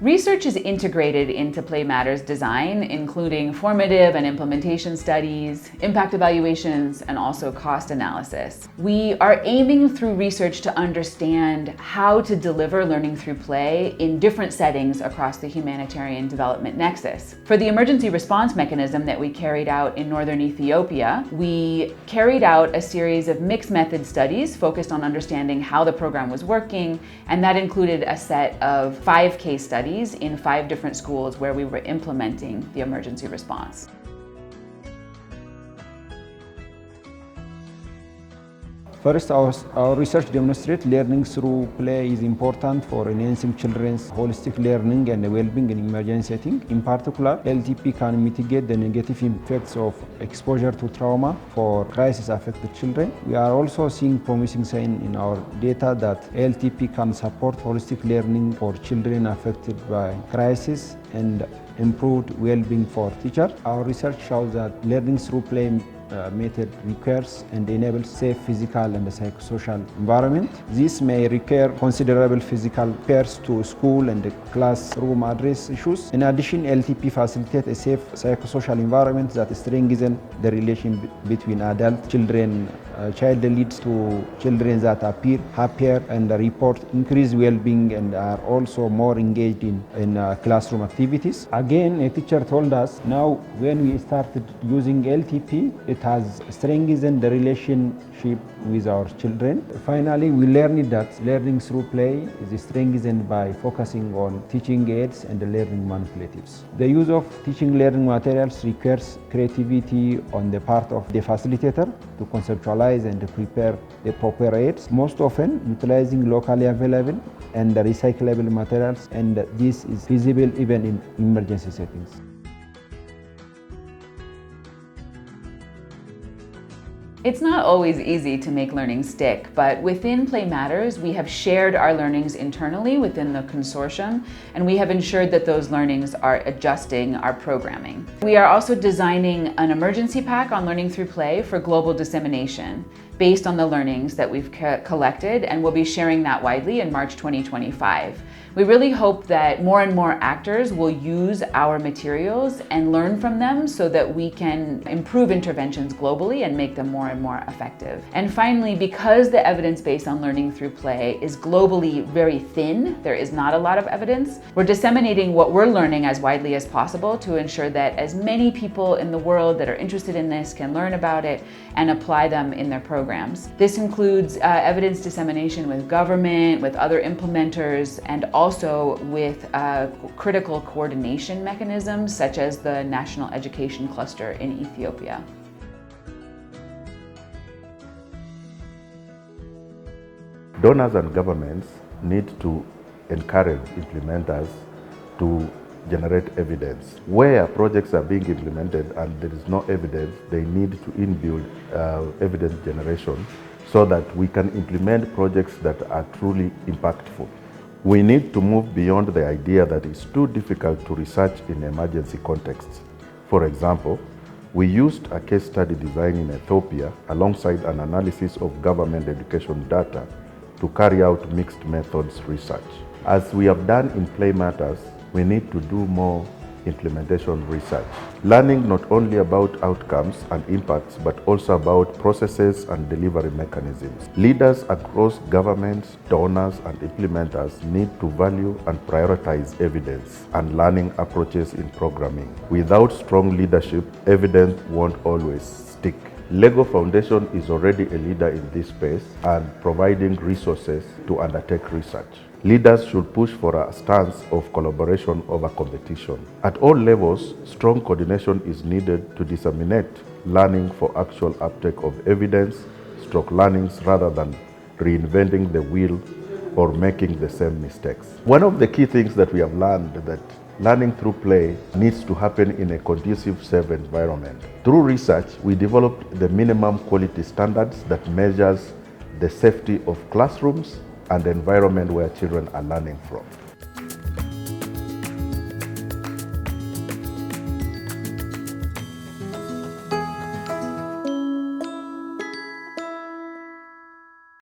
Research is integrated into PlayMatters design, including formative and implementation studies, impact evaluations, and also cost analysis. We are aiming through research to understand how to deliver learning through play in different settings across the humanitarian development nexus. For the emergency response mechanism that we carried out in northern Ethiopia, we carried out a series of mixed method studies focused on understanding how the program was working, and that included a set of 5 case studies in 5 different schools where we were implementing the emergency response. First, our research demonstrates learning through play is important for enhancing children's holistic learning and well-being in emergency settings. In particular, LTP can mitigate the negative effects of exposure to trauma for crisis-affected children. We are also seeing promising signs in our data that LTP can support holistic learning for children affected by crisis and improved well-being for teachers. Our research shows that learning through play method requires and enables safe physical and psychosocial environment. This may require considerable physical pairs to school and classroom address issues. In addition, LTP facilitates a safe psychosocial environment that strengthens the relation between adult children. Child leads to children that appear happier and report increased well-being and are also more engaged in classroom activities. Again, a teacher told us now when we started using LTP, it has strengthened the relationship with our children. Finally, we learned that learning through play is strengthened by focusing on teaching aids and learning manipulatives. The use of teaching learning materials requires creativity on the part of the facilitator to conceptualize and prepare the proper aids, most often utilizing locally available and recyclable materials, and this is feasible even in emergency settings. It's not always easy to make learning stick, but within PlayMatters, we have shared our learnings internally within the consortium, and we have ensured that those learnings are adjusting our programming. We are also designing an emergency pack on learning through play for global dissemination based on the learnings that we've collected, and we'll be sharing that widely in March 2025. We really hope that more and more actors will use our materials and learn from them so that we can improve interventions globally and make them more and more effective. And finally, because the evidence base on learning through play is globally very thin, there is not a lot of evidence, we're disseminating what we're learning as widely as possible to ensure that as many people in the world that are interested in this can learn about it and apply them in their programs. This includes evidence dissemination with government, with other implementers, and also with critical coordination mechanisms such as the National Education Cluster in Ethiopia. Donors and governments need to encourage implementers to generate evidence. Where projects are being implemented and there is no evidence, they need to inbuild evidence generation so that we can implement projects that are truly impactful. We need to move beyond the idea that it's too difficult to research in emergency contexts. For example, we used a case study design in Ethiopia alongside an analysis of government education data to carry out mixed methods research. As we have done in PlayMatters, we need to do more implementation research, learning not only about outcomes and impacts, but also about processes and delivery mechanisms. Leaders across governments, donors, and implementers need to value and prioritize evidence and learning approaches in programming. Without strong leadership, evidence won't always stick. Lego Foundation is already a leader in this space and providing resources to undertake research. Leaders should push for a stance of collaboration over competition. At all levels, strong coordination is needed to disseminate learning for actual uptake of evidence/learnings rather than reinventing the wheel or making the same mistakes. One of the key things that we have learned that learning through play needs to happen in a conducive, safe environment. Through research, we developed the minimum quality standards that measures the safety of classrooms and the environment where children are learning from.